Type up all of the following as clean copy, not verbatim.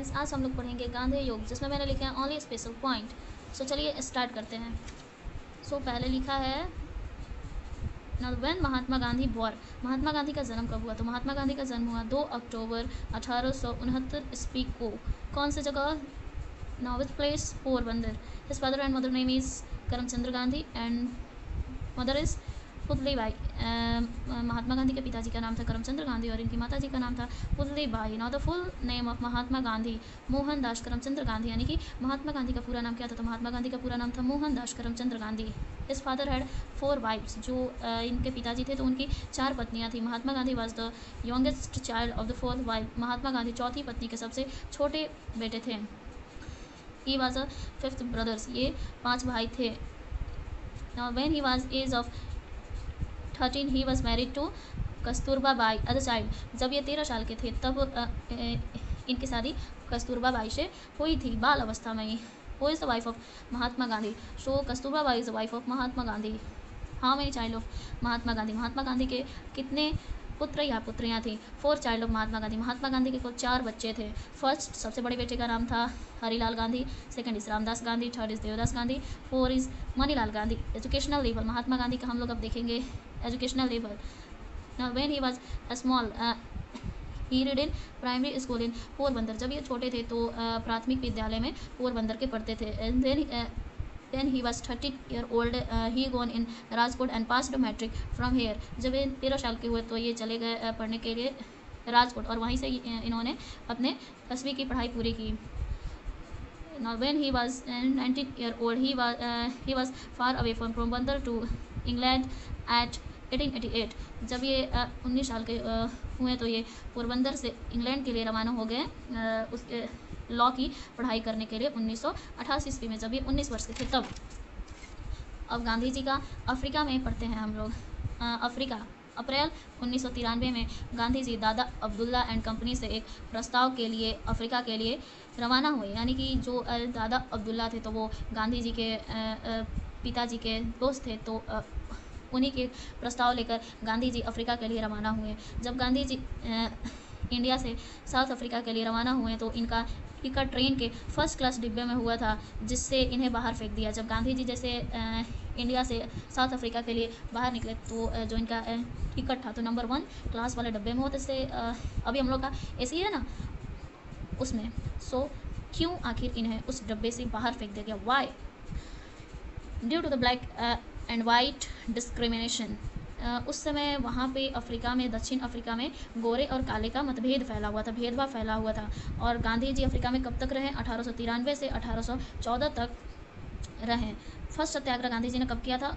Friends, आज हम लोग पढ़ेंगे गांधी युग, जिसमें मैंने लिखे हैं ओनली स्पेशल पॉइंट। सो चलिए स्टार्ट करते हैं। पहले लिखा है व्हेन महात्मा गांधी बॉर्न। महात्मा गांधी का जन्म कब हुआ? तो महात्मा गांधी का जन्म हुआ 2 अक्टूबर 1869 ईस्वी को। कौन सी जगह? North place, Porbandar. His father and mother name is Karamchandra Gandhi and mother is Putli Bai. महात्मा गांधी के पिताजी का नाम था करमचंद्र गांधी और इनकी माताजी का नाम था Putli Bai. Now the full name of Mahatma Gandhi Mohandas Karamchandra Gandhi, यानी कि महात्मा गांधी का पूरा नाम क्या था? तो महात्मा गांधी का पूरा नाम था Mohandas Karamchandra Gandhi. His father had 4 wives. जो इनके पिताजी थे तो उनकी 4 पत्नियां थी। Mahatma Gandhi was the youngest child of the 4th wife. Mahatma Gandhi चौथी पत्नी के सबसे छोटे बेटे थे। He was a 5th brothers. ये 5 भाई थे। Now when he was as of 13 he was married to Kasturba by as a child. जब ये 13 साल के थे तब इनकी शादी कस्तूरबा बाई से हुई थी, बाल अवस्था में ही। Who is the wife of Mahatma Gandhi? So Kasturba Bai is the wife of Mahatma Gandhi. How many child of Mahatma Gandhi? Mahatma Gandhi के कितने पुत्र या पुत्रियां थी? 4 चाइल्ड ऑफ महात्मा गांधी। महात्मा गांधी के कुल 4 बच्चे थे। फर्स्ट सबसे बड़े बेटे का नाम था Harilal Gandhi, second is Ramdas Gandhi, third is Devdas Gandhi, 4 is Manilal Gandhi. Educational level Mahatma Gandhi का हम लोग अब देखेंगे educational level. Now when he was small he read in primary school in Porbandar. जब ये छोटे थे तो प्राथमिक विद्यालय में पोरबंदर के पढ़ते थे। And then he was 13 year old he gone in Rajkot and passed metric from here। जब ये 13 साल के हुए तो ये चले गए पढ़ने के लिए राजकोट और वहीं से इन्होंने अपने 10वीं की पढ़ाई पूरी की। Now when he was 19 year old he was far away from Porbandar to England at 1888। जब ये 19 साल के हुए तो ये पोरबंदर से इंग्लैंड के लिए रवाना हो गए उसके लॉ की पढ़ाई करने के लिए 1988 ईस्वी में, जब ये 19 वर्ष के थे तब। अब गांधी जी का अफ्रीका में पढ़ते हैं हम लोग। अफ्रीका अप्रैल 1993 में गांधी जी दादा अब्दुल्ला एंड कंपनी से एक प्रस्ताव के लिए अफ्रीका के लिए रवाना हुए। यानी कि जो दादा अब्दुल्ला थे तो वो गांधी जी के पिताजी के दोस्त थे, तो उन्हीं के प्रस्ताव लेकर गांधी जी अफ्रीका के लिए रवाना हुए। जब गांधी जी इंडिया से साउथ अफ्रीका के लिए रवाना हुए तो इनका टिकट ट्रेन के फर्स्ट क्लास डिब्बे में हुआ था, जिससे इन्हें बाहर फेंक दिया। जब गांधी जी जैसे इंडिया से साउथ अफ्रीका के लिए बाहर निकले तो जो इनका टिकट था तो नंबर 1 क्लास वाले डब्बे में होते से अभी हम लोग का ऐसी है ना उसमें। सो क्यों आखिर इन्हें उस डब्बे से बाहर फेंक दिया गया? Why? Due to the black and white discrimination. उस समय वहाँ पे अफ्रीका में, दक्षिण अफ्रीका में गोरे और काले का मतभेद फैला हुआ था, भेदभाव फैला हुआ था। और गांधी जी अफ्रीका में कब तक रहे? 1893 से 1814 तक रहे। फर्स्ट सत्याग्रह गांधी जी ने कब किया था?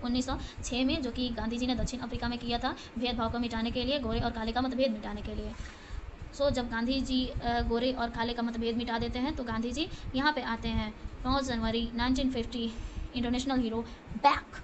1906 में, जो कि गांधी जी ने दक्षिण अफ्रीका में किया था भेदभाव को मिटाने के लिए, गोरे और काले का मतभेद मिटाने के लिए। जब गांधी जी गोरे और काले का मतभेद मिटा देते हैं तो गांधी जी यहाँ पे आते हैं 9 जनवरी 1950। International hero back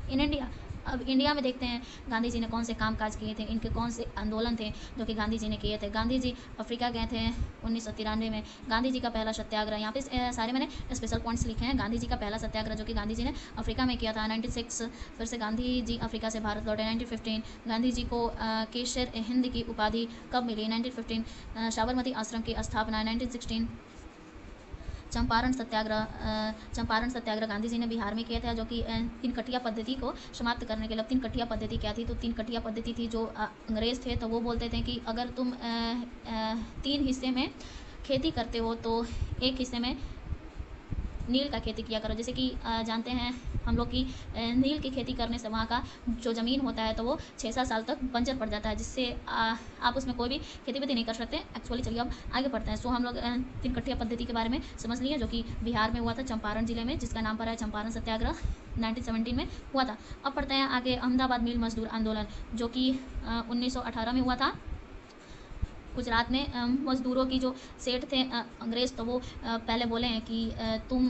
in India. अब इंडिया में देखते हैं गांधी जी ने कौन से कामकाज किए थे, इनके कौन से आंदोलन थे जो कि गांधी जी ने किए थे। गांधी जी अफ्रीका गए थे 1993 में। गांधी जी का पहला सत्याग्रह, यहाँ पे सारे मैंने स्पेशल पॉइंट्स लिखे हैं। गांधी जी का पहला सत्याग्रह जो कि गांधी जी ने अफ्रीका में किया था 96। फिर से गांधी जी अफ्रीका से भारत लौटे 1915। गांधी जी को केसर हिंद की उपाधि कब मिली? 1915। साबरमती आश्रम की स्थापना 1916। चंपारण सत्याग्रह गांधी जी ने बिहार में किया था, जो कि 3 कटिया पद्धति को समाप्त करने के लिए। 3 कटिया पद्धति क्या थी? तो 3 कटिया पद्धति थी। जो अंग्रेज़ थे तो वो बोलते थे कि अगर तुम 3 हिस्से में खेती करते हो तो एक हिस्से में नील का खेती किया करो। जैसे कि जानते हैं हम लोग कि नील की खेती करने से वहाँ का जो ज़मीन होता है तो वो 6-7 साल तक बंजर पड़ जाता है, जिससे आप उसमें कोई भी खेती वेती नहीं कर सकते एक्चुअली। चलिए अब आगे बढ़ते हैं। हम लोग 3 कटिया पद्धति के बारे में समझ लिए, जो कि बिहार में हुआ था, चंपारण जिले में, जिसका नाम पर है चंपारण सत्याग्रह 1917 में हुआ था। अब पढ़ते हैं आगे अहमदाबाद मिल मजदूर आंदोलन, जो कि 1918 में हुआ था। गुजरात में मज़दूरों की जो सेठ थे अंग्रेज़, तो वो पहले बोले हैं कि तुम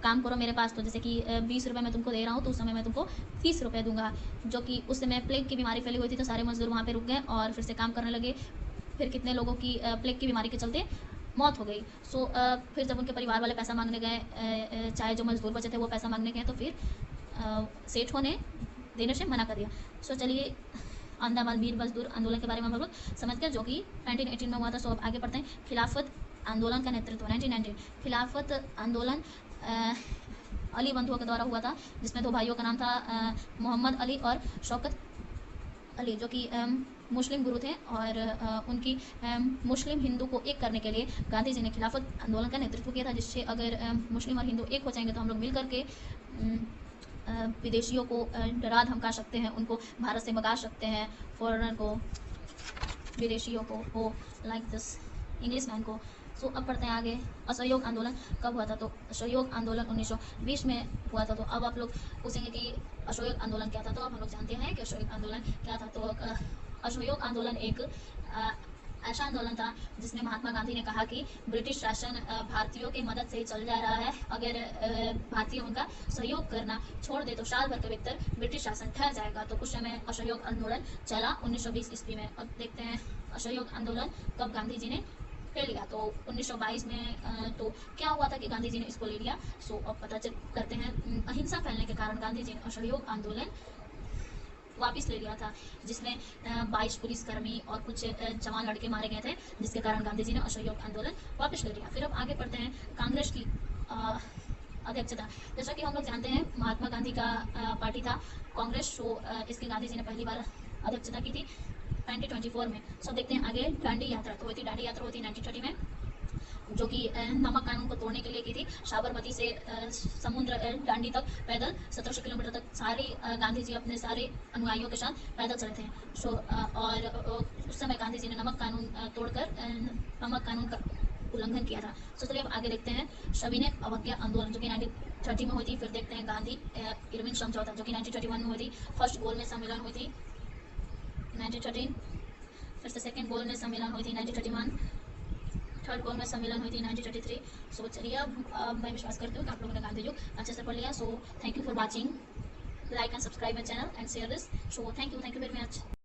काम करो मेरे पास, तो जैसे कि 20 रुपये मैं तुमको दे रहा हूँ तो उस समय मैं तुमको 30 रुपये दूंगा। जो कि उस समय प्लेग की बीमारी फैली हुई थी तो सारे मज़दूर वहाँ पे रुक गए और फिर से काम करने लगे। फिर कितने लोगों की प्लेग की बीमारी के चलते मौत हो गई। फिर जब उनके परिवार वाले पैसा मांगने गए, चाहे जो मज़दूर बचे थे वो पैसा मांगने गए, तो फिर सेठों ने देने से मना कर दिया। चलिए अंडमान वीर मजदूर आंदोलन के बारे में हम लोग समझ गए, जो कि 1918 में हुआ था। सो अब आगे पढ़ते हैं। खिलाफत आंदोलन का नेतृत्व 1919 खिलाफत आंदोलन अली बंधुओं के द्वारा हुआ था, जिसमें दो भाइयों का नाम था मोहम्मद अली और शौकत अली, जो कि मुस्लिम गुरु थे। और उनकी मुस्लिम हिंदू को एक करने के लिए गांधी जी ने खिलाफत आंदोलन का नेतृत्व किया था, जिससे अगर मुस्लिम और हिंदू एक हो जाएंगे तो हम लोग मिल करके विदेशियों को डरा धमका सकते हैं, उनको भारत से भगा सकते हैं, फॉरेनर को, विदेशियों को, वो लाइक दिस इंग्लिश मैन को। सो अब पढ़ते हैं आगे। असहयोग आंदोलन कब हुआ था? तो असहयोग आंदोलन 1920 में हुआ था। तो अब आप लोग पूछेंगे कि असहयोग आंदोलन क्या था, तो अब हम लोग जानते हैं कि असहयोग आंदोलन क्या था। तो असहयोग आंदोलन एक ऐसा आंदोलन था जिसमें महात्मा गांधी ने कहा कि ब्रिटिश शासन भारतीयों की मदद से ही चल जा रहा है, अगर भारतीय उनका सहयोग करना छोड़ दे तो साल भर के भीतर ब्रिटिश शासन ठहर जाएगा। तो उस समय असहयोग आंदोलन चला 1920 ईस्वी में। अब देखते हैं असहयोग आंदोलन कब गांधी जी ने ले लिया। तो 1922 में तो क्या हुआ था कि गांधी जी ने इसको ले लिया। सो अब पता करते हैं। अहिंसा फैलने के कारण गांधी जी ने असहयोग आंदोलन वापस ले लिया था, जिसमें 22 पुलिसकर्मी और कुछ जवान लड़के मारे गए थे, जिसके कारण गांधी जी ने असहयोग आंदोलन वापस ले लिया। फिर अब आगे पढ़ते हैं। कांग्रेस की अध्यक्षता, जैसा कि हम लोग जानते हैं महात्मा गांधी का पार्टी था कांग्रेस। सो इसकी गांधी जी ने पहली बार अध्यक्षता की थी 1924 में। सब देखते हैं आगे। दांडी यात्रा तो हुई थी, दांडी यात्रा हुई थी 1930 में, जो कि नमक कानून को तोड़ने के लिए की थी। साबरमती से समुद्र दांडी तक पैदल 1700 किलोमीटर तक सारे गांधी जी अपने सारे अनुयायियों के साथ पैदल चले थे। सो और उस समय गांधी जी ने नमक कानून तोड़कर नमक कानून का उल्लंघन किया था। सो चलिए अब आगे देखते हैं। सविनय अवज्ञा आंदोलन, जो कि 1930 में हुई थी। फिर देखते हैं गांधी इरविन समझौता, जो कि 1931 में हुई थी। फर्स्ट गोलमेज सम्मेलन हुई थी 1913, फिर से सेकेंड गोलमेज सम्मेलन हुई थी 1931, थर्ड गोलमेज सम्मेलन हुई थी 1933। सो चलिए अब मैं विश्वास करती हूँ कि आप लोगों ने गांधी युग अच्छे से पढ़ लिया। So thank you for watching, like and subscribe my channel and share this. So thank you very much.